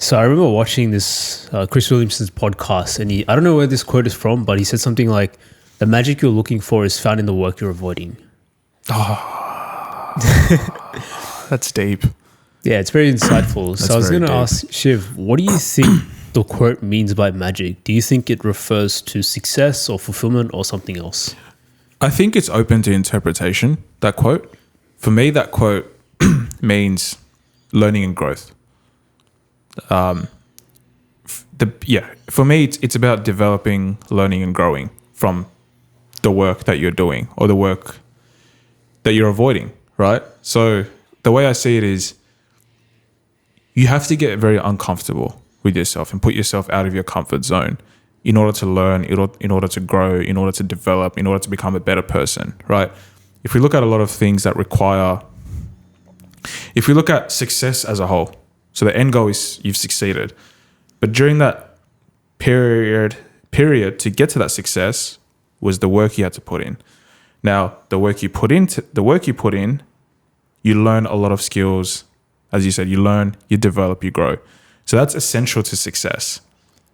So I remember watching this Chris Williamson's podcast, and I don't know where this quote is from, but he said something like, "The magic you're looking for is found in the work you're avoiding." Oh, that's deep. Yeah, it's very insightful. So I was going to ask Shiv, what do you think the quote means by magic? Do you think it refers to success or fulfillment or something else? I think it's open to interpretation, that quote. For me, that quote means learning and growth. For me, it's about developing, learning, and growing from the work that you're doing or the work that you're avoiding, right? So the way I see it is you have to get very uncomfortable with yourself and put yourself out of your comfort zone in order to learn, in order to grow, in order to develop, in order to become a better person, right? If we look at a lot of things that require, if we look at success as a whole, so the end goal is you've succeeded. But during that period to get to that success was the work you had to put in. Now, the work you put in, you learn a lot of skills. As you said, you learn, you develop, you grow. So that's essential to success.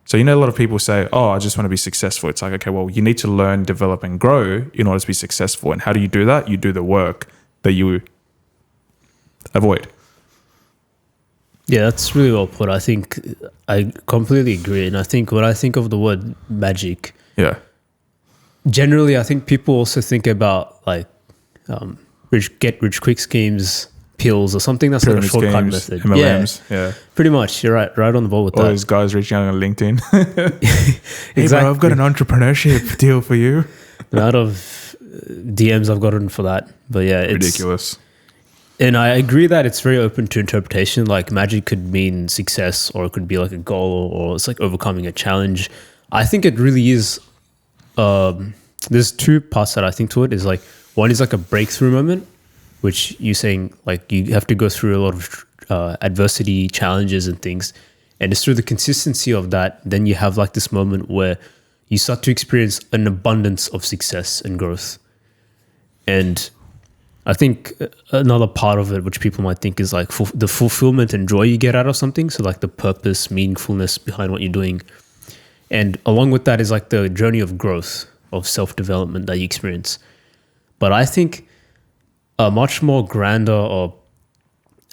So, a lot of people say, oh, I just want to be successful. It's like, okay, well, you need to learn, develop, and grow in order to be successful. And how do you do that? You do the work that you avoid. Yeah, that's really well put. I think I completely agree. And I think when I think of the word magic, generally, I think people also think about like get rich quick schemes, pills, or something that's like a shortcut method. MLMs, yeah. Pretty much. You're right on the ball with that. Or those guys reaching out on LinkedIn. Exactly. Hey, bro, I've got an entrepreneurship deal for you. Out of DMs I've gotten for that. But yeah, it's ridiculous. And I agree that it's very open to interpretation. Like magic could mean success, or it could be like a goal, or it's like overcoming a challenge. I think it really is. There's two parts that I think to it. Is like, one is like a breakthrough moment, which you're saying like you have to go through a lot of adversity, challenges, and things, and it's through the consistency of that. Then you have like this moment where you start to experience an abundance of success and growth, and I think another part of it, which people might think is like the fulfillment and joy you get out of something. So like the purpose, meaningfulness behind what you're doing. And along with that is like the journey of growth, of self-development that you experience. But I think a much more grander, or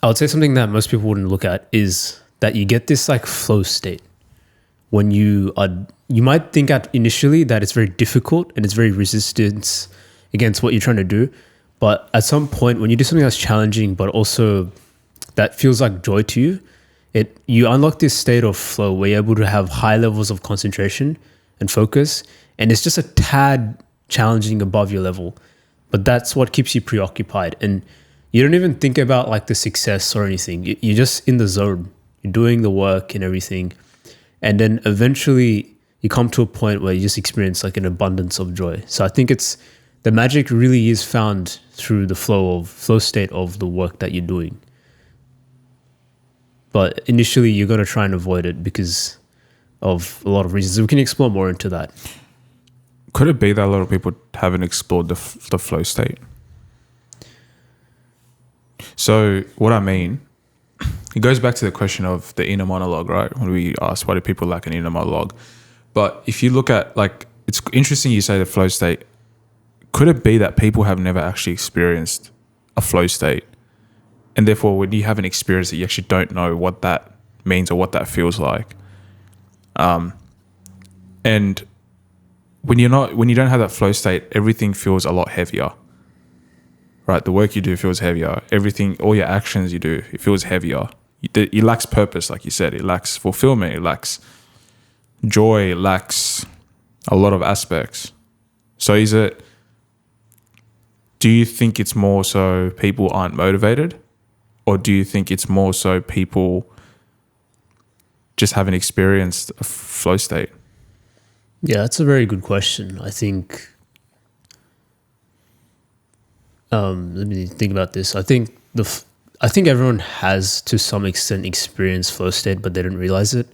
I would say something that most people wouldn't look at, is that you get this like flow state when you might think at initially that it's very difficult and it's very resistance against what you're trying to do. But at some point, when you do something that's challenging, but also that feels like joy to you, you unlock this state of flow where you're able to have high levels of concentration and focus. And it's just a tad challenging above your level. But that's what keeps you preoccupied. And you don't even think about like the success or anything. You're just in the zone. You're doing the work and everything. And then eventually you come to a point where you just experience like an abundance of joy. So I think the magic really is found through the flow state of the work that you're doing. But initially you're going to try and avoid it because of a lot of reasons. We can explore more into that. Could it be that a lot of people haven't explored the flow state? So what I mean, it goes back to the question of the inner monologue, right? When we ask, why do people lack an inner monologue? But if you look at, like, it's interesting you say the flow state. Could it be that people have never actually experienced a flow state? And therefore, when you haven't experienced it, you actually don't know what that means or what that feels like. And when you don't have that flow state, everything feels a lot heavier, right? The work you do feels heavier. Everything, all your actions you do, it feels heavier. It lacks purpose, like you said. It lacks fulfillment. It lacks joy. It lacks a lot of aspects. So do you think it's more so people aren't motivated? Or do you think it's more so people just haven't experienced a flow state? Yeah, that's a very good question. I think, let me think about this. I think everyone has to some extent experienced flow state, but they don't realize it.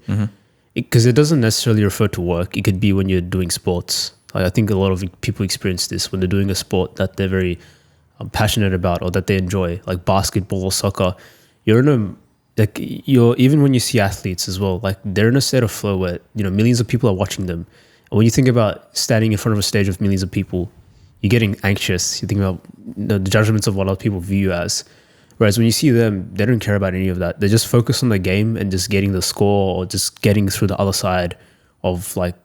Because it doesn't necessarily refer to work. It could be when you're doing sports. Like, I think a lot of people experience this when they're doing a sport that they're very passionate about or that they enjoy, like basketball or soccer. You're in like you're even when you see athletes as well, like they're in a state of flow where millions of people are watching them. And when you think about standing in front of a stage of millions of people, you're getting anxious. You think about the judgments of what other people view you as. Whereas when you see them, they don't care about any of that. They just focus on the game and just getting the score or just getting through the other side of like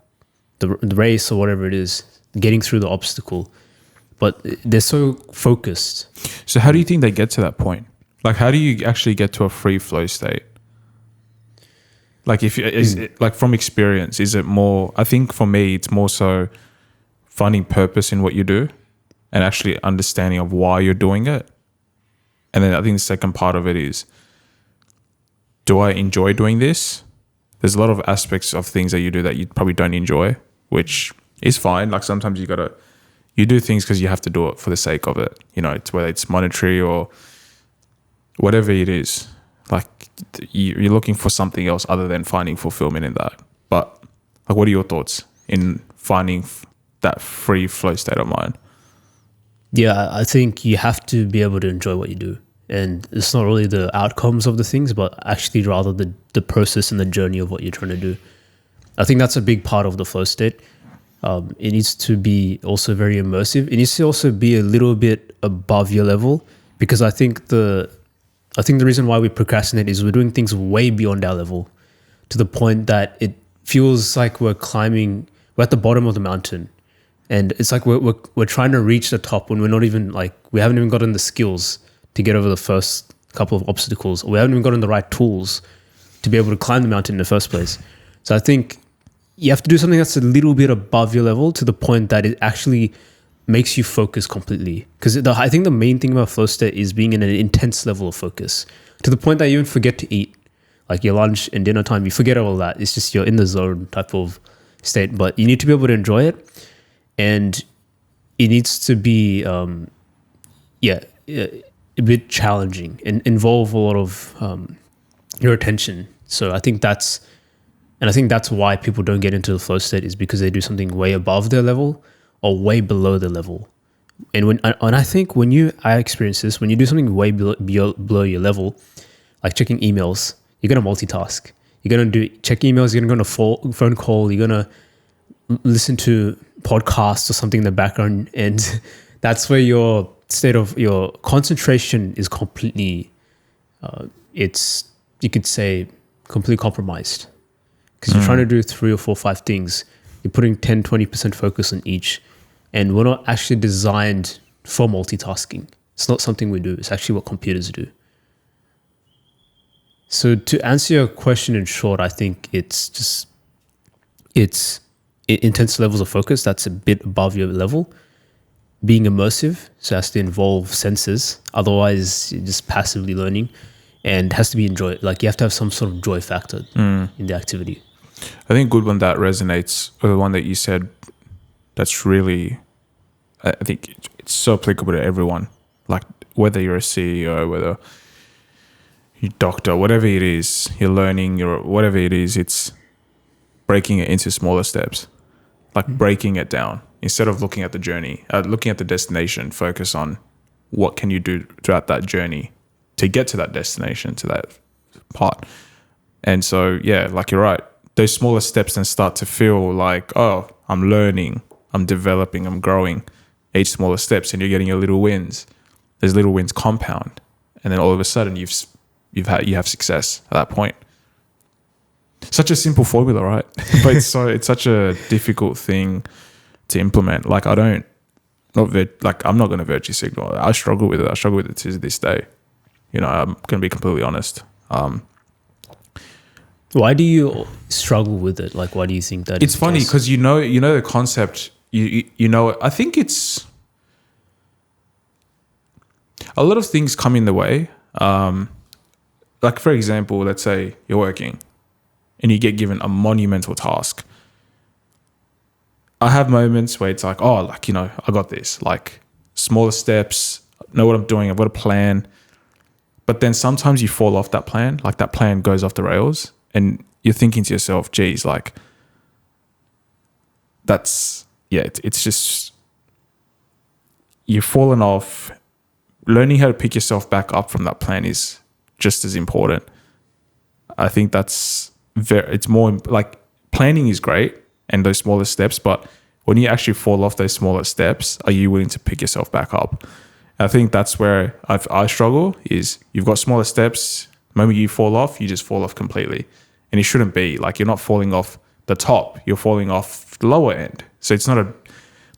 the race or whatever it is, getting through the obstacle. But they're so focused. So how do you think they get to that point? Like, how do you actually get to a free flow state? Like, like from experience, is it more? I think for me, it's more so finding purpose in what you do, and actually understanding of why you're doing it. And then I think the second part of it is, do I enjoy doing this? There's a lot of aspects of things that you do that you probably don't enjoy, which is fine. Like sometimes you do things because you have to do it for the sake of it. It's whether it's monetary or whatever it is. Like you're looking for something else other than finding fulfillment in that. But like, what are your thoughts in finding that free flow state of mind? Yeah, I think you have to be able to enjoy what you do. And it's not really the outcomes of the things, but actually rather the process and the journey of what you're trying to do. I think that's a big part of the flow state. It needs to be also very immersive. It needs to also be a little bit above your level, because I think the reason why we procrastinate is we're doing things way beyond our level, to the point that it feels like we're at the bottom of the mountain. And it's like we're trying to reach the top when we're not even we haven't even gotten the skills to get over the first couple of obstacles, or we haven't even gotten the right tools to be able to climb the mountain in the first place. So I think you have to do something that's a little bit above your level, to the point that it actually makes you focus completely. Because I think the main thing about flow state is being in an intense level of focus, to the point that you even forget to eat. Like your lunch and dinner time, you forget all that. It's just you're in the zone type of state. But you need to be able to enjoy it. And it needs to be, a bit challenging and involve a lot of your attention. So I think that's why people don't get into the flow state, is because they do something way above their level or way below their level. And I think I experience this, when you do something way below your level, like checking emails, you're gonna multitask. You're gonna check emails. You're gonna go on a phone call. You're gonna listen to podcasts or something in the background, and that's where your state of your concentration is completely you could say completely compromised, because you're trying to do 3 or 4 or 5 things. You're putting 10-20% focus on each, and we're not actually designed for multitasking. It's not something we do. It's actually what computers do. So to answer your question in short, I think it's intense levels of focus that's a bit above your level. Being immersive, so it has to involve senses. Otherwise, you're just passively learning, and has to be enjoyed. Like you have to have some sort of joy factor in the activity. I think good one that resonates, or the one that you said, that's really, I think it's so applicable to everyone. Like whether you're a CEO, whether you're a doctor, whatever it is, you're learning, whatever it is, it's breaking it into smaller steps. Like breaking it down, instead of looking at the journey, looking at the destination, focus on what can you do throughout that journey to get to that destination, to that part. And so, yeah, like you're right, those smaller steps then start to feel like, oh, I'm learning, I'm developing, I'm growing, each smaller steps, and you're getting your little wins. Those little wins compound, and then all of a sudden you have success at that point. Such a simple formula, right? But it's such a difficult thing to implement. Like I'm not going to virtue signal. I struggle with it. I struggle with it to this day. I'm going to be completely honest. Why do you struggle with it? Like, why do you think that? It's funny because you know the concept. You know. I think it's a lot of things come in the way. Like for example, let's say you're working and you get given a monumental task. I have moments where it's like, oh, I got this. Like smaller steps, know what I'm doing. I've got a plan. But then sometimes you fall off that plan. Like that plan goes off the rails, and you're thinking to yourself, geez, like it's just, you've fallen off. Learning how to pick yourself back up from that plan is just as important. I think that's it's more like planning is great and those smaller steps, but when you actually fall off those smaller steps, are you willing to pick yourself back up? I think that's where I struggle is you've got smaller steps. The moment you fall off, you just fall off completely. And it shouldn't be. Like, you're not falling off the top. You're falling off the lower end. So it's not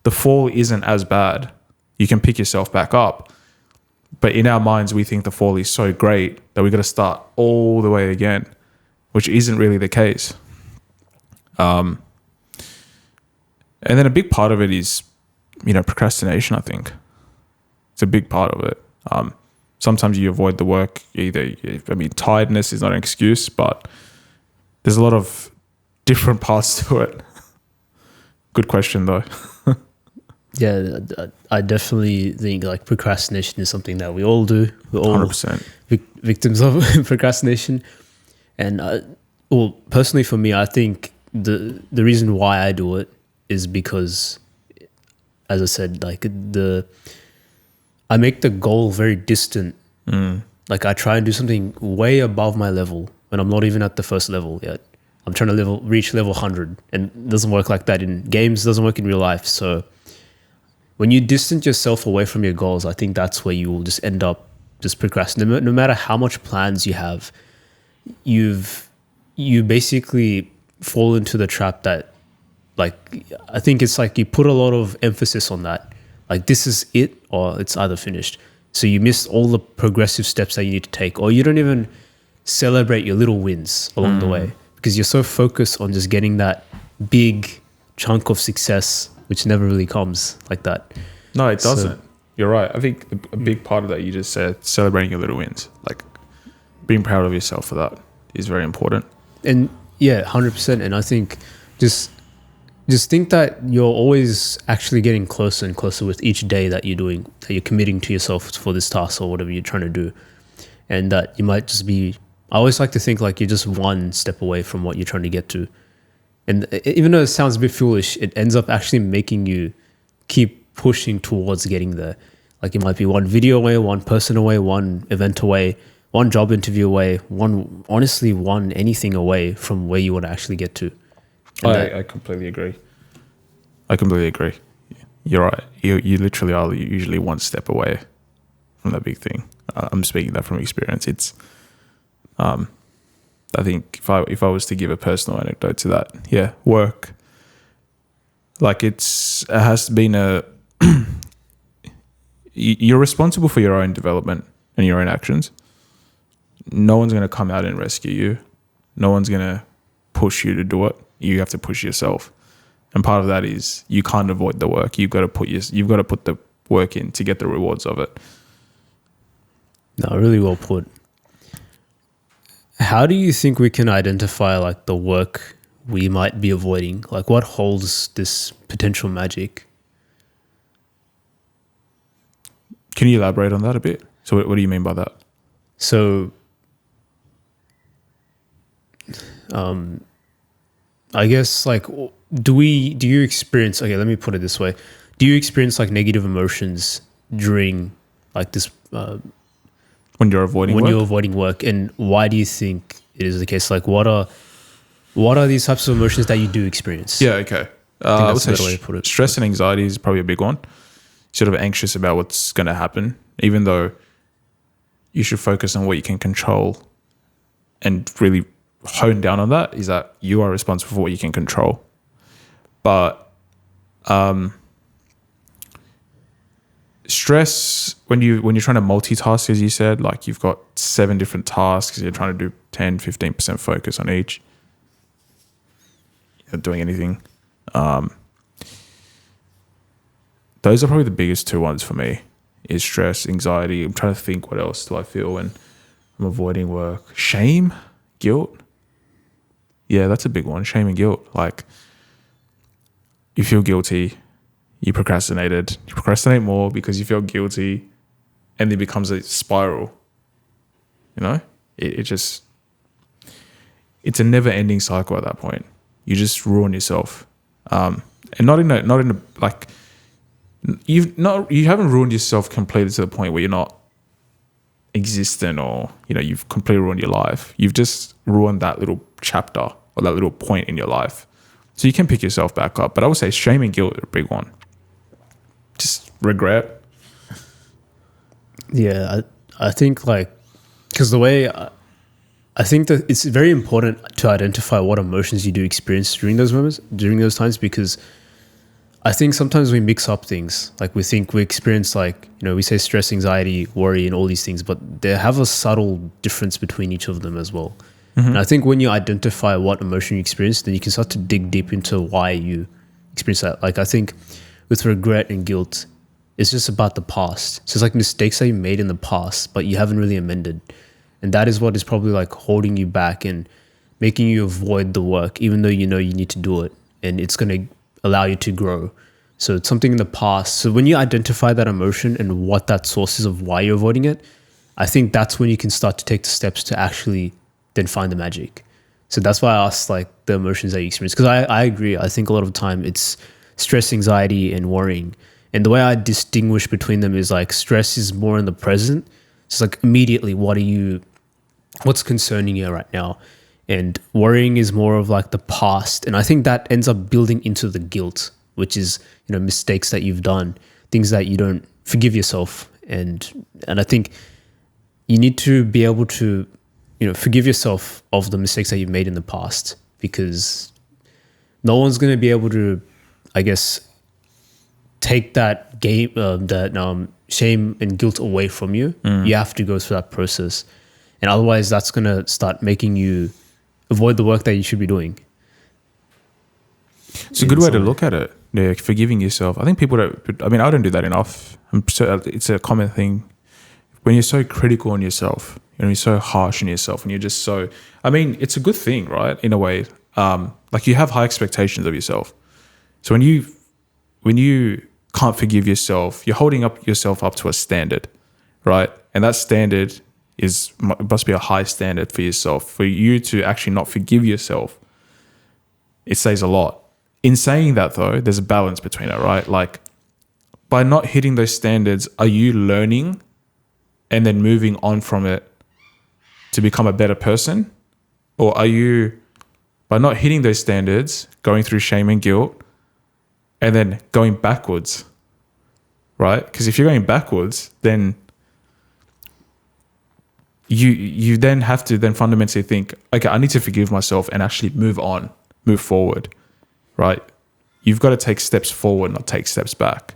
the fall isn't as bad. You can pick yourself back up. But in our minds, we think the fall is so great that we've got to start all the way again, which isn't really the case. And then a big part of it is, procrastination, I think. It's a big part of it. Sometimes you avoid the work. Tiredness is not an excuse, but there's a lot of different parts to it. Good question, though. Yeah, I definitely think like procrastination is something that we all do. We're all 100%. Victims of procrastination. And personally for me, I think the reason why I do it is because, as I said, like I make the goal very distant. Like I try and do something way above my level when I'm not even at the first level yet. I'm trying to reach level 100, and it doesn't work like that in games. It doesn't work in real life. So when you distance yourself away from your goals, I think that's where you will just end up just procrastinating. No matter how much plans you have, you basically fall into the trap that, like, I think it's like you put a lot of emphasis on that. Like, this is it or it's either finished. So you miss all the progressive steps that you need to take, or you don't even celebrate your little wins along the way because you're so focused on just getting that big chunk of success, which never really comes like that. No, it doesn't. You're right. I think a big part of that you just said, celebrating your little wins, like being proud of yourself for that is very important. And yeah, 100%. And I think just think that you're always actually getting closer and closer with each day that you're committing to yourself for this task or whatever you're trying to do. And that you might just be, I always like to think like you're just one step away from what you're trying to get to. And even though it sounds a bit foolish, it ends up actually making you keep pushing towards getting there. Like, it might be one video away, one person away, one event away, one job interview away, one anything away from where you want to actually get to. I completely agree. You're right. You literally are usually one step away from that big thing. I'm speaking that from experience. It's, I think if I was to give a personal anecdote to that, yeah, work. Like it has been you're responsible for your own development and your own actions. No one's going to come out and rescue you. No one's going to push you to do it. You have to push yourself. And part of that is you can't avoid the work. You've got to put the work in to get the rewards of it. No, really well put. How do you think we can identify like the work we might be avoiding? Like, what holds this potential magic? Can you elaborate on that a bit? So what do you mean by that? So, I guess like, do you experience, okay, let me put it this way. Do you experience like negative emotions during like this, when you're avoiding work? And why do you think it is the case? Like, what are these types of emotions that you do experience? Yeah. Okay. I would say stress and anxiety is probably a big one. Sort of anxious about what's going to happen, even though you should focus on what you can control and really hone down on that, is that you are responsible for what you can control. But stress, when you're trying to multitask, as you said, like you've got 7 different tasks, you're trying to do 10, 15% focus on each. You're not doing anything. Those are probably the biggest 2 ones for me, is stress, anxiety. I'm trying to think, what else do I feel when I'm avoiding work? Shame, guilt. Yeah, that's a big one. Shame and guilt. Like, you feel guilty, you procrastinated. You procrastinate more because you feel guilty, and it becomes a spiral. You know? It's a never-ending cycle at that point. You just ruin yourself. And not in a like, you haven't ruined yourself completely to the point where you're not existent or, you've completely ruined your life. You've just ruined that little chapter or that little point in your life. So you can pick yourself back up. But I would say shame and guilt are a big one. Just regret. Yeah, I think because the way I think that it's very important to identify what emotions you do experience during those moments, during those times, because I think sometimes we mix up things. Like we think we experience we say stress, anxiety, worry, and all these things, but they have a subtle difference between each of them as well. Mm-hmm. And I think when you identify what emotion you experience, then you can start to dig deep into why you experience that. Like I think with regret and guilt, it's just about the past. So it's like mistakes that you made in the past, but you haven't really amended. And that is what is probably holding you back and making you avoid the work, even though you know you need to do it. And it's going to allow you to grow. So it's something in the past. So when you identify that emotion and what that source is of why you're avoiding it, I think that's when you can start to take the steps to actually then find the magic. So that's why I asked the emotions that you experience. Because I agree. I think a lot of the time it's stress, anxiety, and worrying. And the way I distinguish between them is stress is more in the present. So it's immediately what's concerning you right now. And worrying is more of the past. And I think that ends up building into the guilt, which is, mistakes that you've done, things that you don't forgive yourself. And I think you need to be able to, forgive yourself of the mistakes that you've made in the past, because no one's going to be able to, I guess, take that shame and guilt away from you. You have to go through that process. And otherwise that's going to start making you avoid the work that you should be doing. It's a good way to look at it. Yeah, forgiving yourself. I think people don't, I don't do that enough. It's a common thing. When you're so critical on yourself, you're so harsh on yourself, and you're just so, it's a good thing, right? In a way, you have high expectations of yourself. So when you can't forgive yourself, you're holding yourself up to a standard, right? And that standard must be a high standard for yourself. For you to actually not forgive yourself, it says a lot. In saying that though, there's a balance between it, right? By not hitting those standards, are you learning and then moving on from it to become a better person? Or are you, by not hitting those standards, going through shame and guilt and then going backwards, right? Because if you're going backwards, then you then have to then fundamentally think, okay, I need to forgive myself and actually move on, move forward, right? You've got to take steps forward, not take steps back.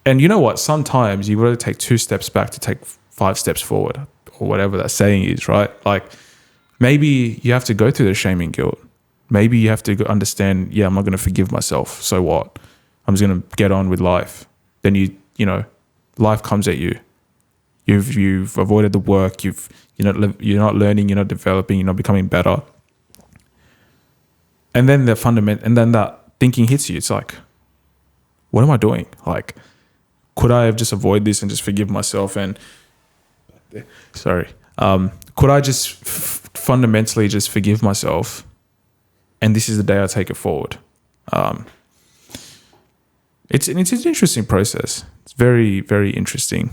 And you know what? Sometimes you've got to take 2 steps back to take 5 steps forward, or whatever that saying is, right? Maybe you have to go through the shame and guilt. Maybe you have to understand, I'm not going to forgive myself. So what? I'm just going to get on with life. Then life comes at you. You've avoided the work. You're not learning. You're not developing. You're not becoming better. And then that thinking hits you. It's what am I doing? Could I have just avoided this and just forgive myself? And could I just fundamentally just forgive myself? And this is the day I take it forward. It's an interesting process. It's very, very interesting.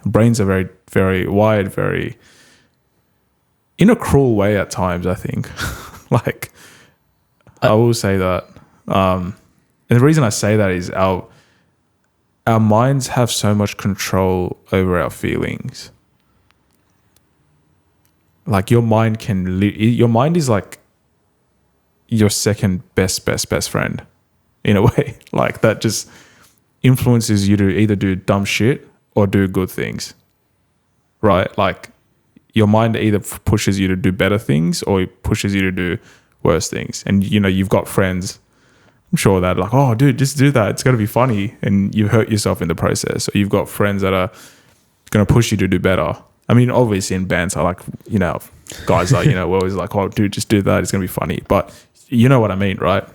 Brains are very, very wired, very in a cruel way at times, I think. I will say that. And the reason I say that is our minds have so much control over our feelings. Your mind is your second best friend in a way. That just influences you to either do dumb shit or do good things, right? Your mind either pushes you to do better things or it pushes you to do worse things. And you've got friends, I'm sure, that oh dude, just do that, it's gonna be funny, and you hurt yourself in the process. Or you've got friends that are gonna push you to do better. Obviously in bands guys are we're always oh dude, just do that, it's gonna be funny. But you know what I mean, right?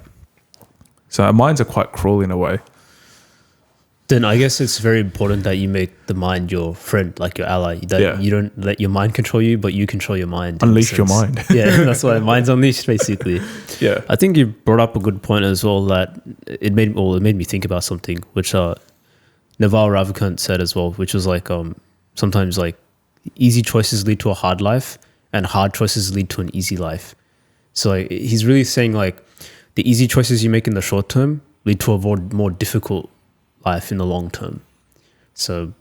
So our minds are quite cruel in a way. Then I guess it's very important that you make the mind your friend, your ally. That you don't let your mind control you, but you control your mind. Unleash your mind. Yeah, that's why mind's unleashed, basically. Yeah. I think you brought up a good point as well, that it made me think about something which Naval Ravikant said as well, which was sometimes easy choices lead to a hard life, and hard choices lead to an easy life. So like, he's really saying like the easy choices you make in the short term lead to a more difficult life in the long term. So,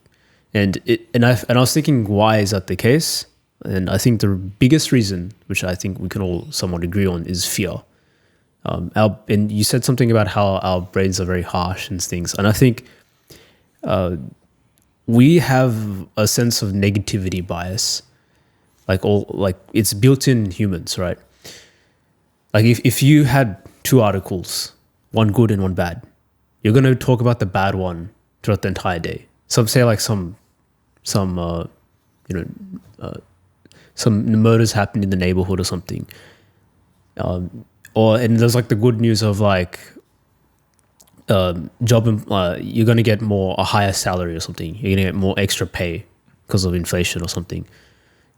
and I was thinking, why is that the case? And I think the biggest reason, which I think we can all somewhat agree on, is fear. And you said something about how our brains are very harsh and things, and I think we have a sense of negativity bias, like it's built in humans, right? Like if you had two articles, one good and one bad, you're gonna talk about the bad one throughout the entire day. Some say like some some murders happened in the neighborhood or something, and there's like the good news of like you're gonna get a higher salary or something. You're gonna get more extra pay because of inflation or something.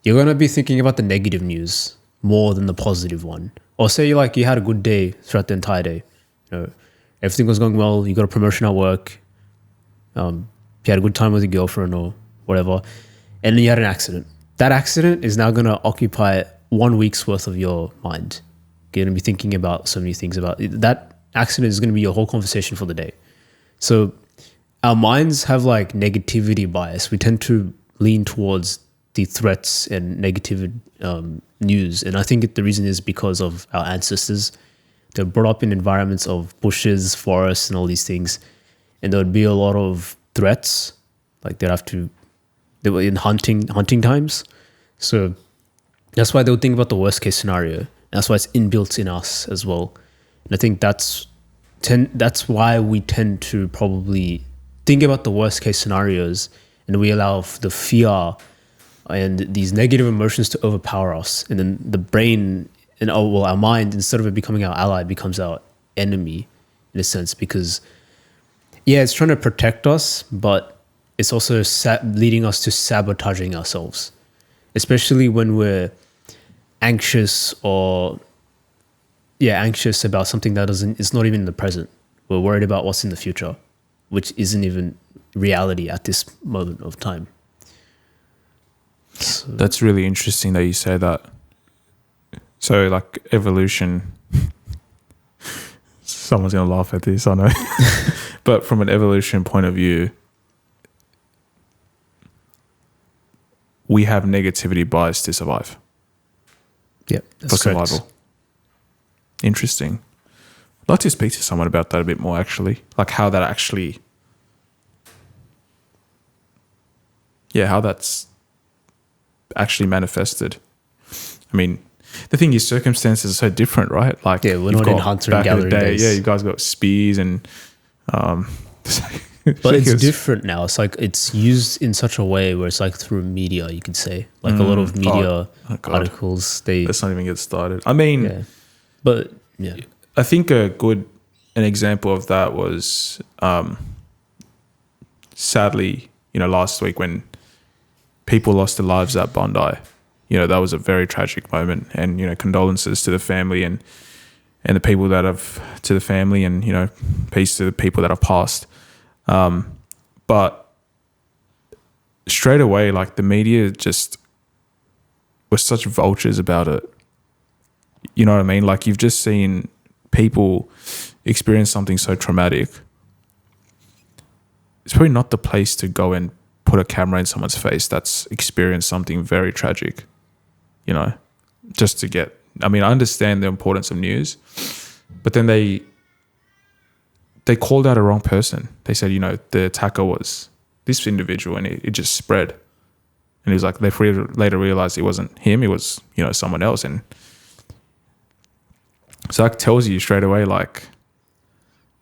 You're gonna be thinking about the negative news more than the positive one. Or say you had a good day throughout the entire day. Everything was going well. You got a promotion at work. You had a good time with your girlfriend or whatever, and then you had an accident. That accident is now gonna occupy 1 week's worth of your mind. You're gonna be thinking about so many things about it. That accident is gonna be your whole conversation for the day. So our minds have like negativity bias. We tend to lean towards the threats and negative news. And I think the reason is because of our ancestors. They're brought up in environments of bushes, forests, and all these things. And there would be a lot of threats. Like they were in hunting times. So that's why they would think about the worst case scenario. That's why it's inbuilt in us as well. And I think that's why we tend to probably think about the worst case scenarios, and we allow the fear and these negative emotions to overpower us. And then the brain and our mind, instead of it becoming our ally, becomes our enemy in a sense, because it's trying to protect us, but it's also leading us to sabotaging ourselves, especially when we're anxious anxious about something that it's not even in the present. We're worried about what's in the future, which isn't even reality at this moment of time. So. That's really interesting that you say that. So like evolution, someone's going to laugh at this, I know. But from an evolution point of view, we have negativity bias to survive. Yeah, for survival. Correct. Interesting. I'd like to speak to someone about that a bit more, actually. Like how that actually... how that's actually manifested. I mean, the thing is, circumstances are so different, right? Like, we're not in hunter and gathering days. Yeah, you guys got spears and... but it's different now. It's like it's used in such a way where it's like through media, you could say. Like a lot of media articles. Let's not even get started. I mean... But I think an example of that was sadly, last week when people lost their lives at Bondi. That was a very tragic moment, and condolences to the family and the people that have to the family, and peace to the people that have passed. But straight away, like the media just were such vultures about it. You know what I mean? Like you've just seen people experience something so traumatic. It's probably not the place to go and put a camera in someone's face that's experienced something very tragic, just to get... I mean, I understand the importance of news, but then they called out a wrong person. They said, the attacker was this individual, and it just spread. And it was like they later realized it wasn't him, it was, someone else. And so that tells you straight away, like,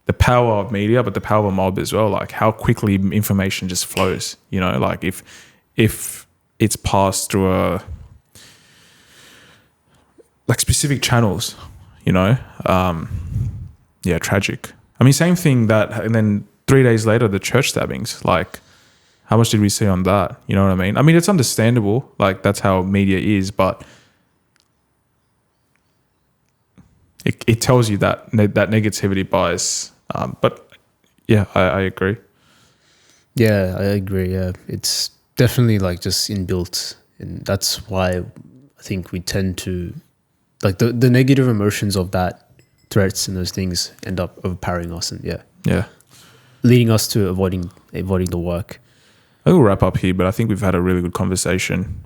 the power of media, but the power of a mob as well, like how quickly information just flows, like if it's passed through specific channels, tragic. I mean, same thing and then 3 days later, the church stabbings, like how much did we see on that? You know what I mean? I mean, it's understandable, like that's how media is, but it tells you that negativity bias. But I agree. Yeah, I agree. Yeah, it's Definitely like just inbuilt. And that's why I think we tend to like the negative emotions of that threats and those things end up overpowering us and Yeah. leading us to avoiding the work. I will wrap up here, but I think we've had a really good conversation.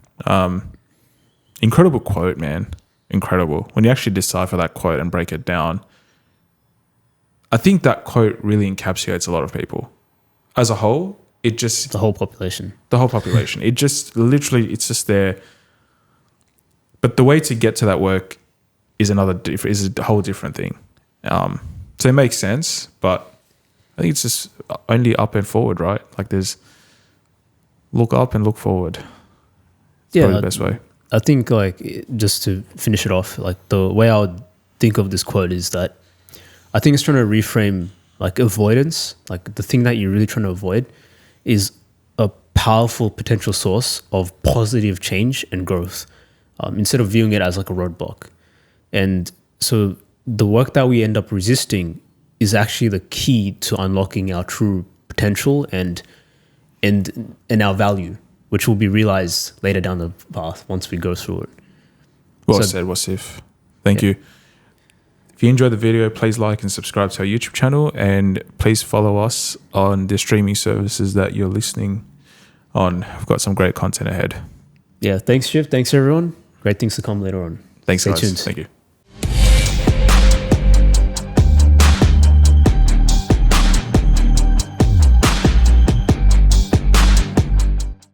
Incredible quote, man. Incredible. When you actually decipher that quote and break it down, I think that quote really encapsulates a lot of people. As a whole, it just... The whole population. The whole population. It just literally, it's just there. But the way to get to that work is is a whole different thing. So it makes sense, but I think it's just only up and forward, right? Like there's look up and look forward. It's probably the best way. I think like just to finish it off, like the way I would think of this quote is that I think it's trying to reframe like avoidance, like the thing that you're really trying to avoid is a powerful potential source of positive change and growth, instead of viewing it as like a roadblock. And so the work that we end up resisting is actually the key to unlocking our true potential and our value, which will be realized later down the path once we go through it. Well said, Wasif. Thank you. If you enjoyed the video, please like and subscribe to our YouTube channel, and please follow us on the streaming services that you're listening on. We've got some great content ahead. Yeah, thanks, Shiv. Thanks, everyone. Great things to come later on. Thanks, Stay guys. tuned. Thank you.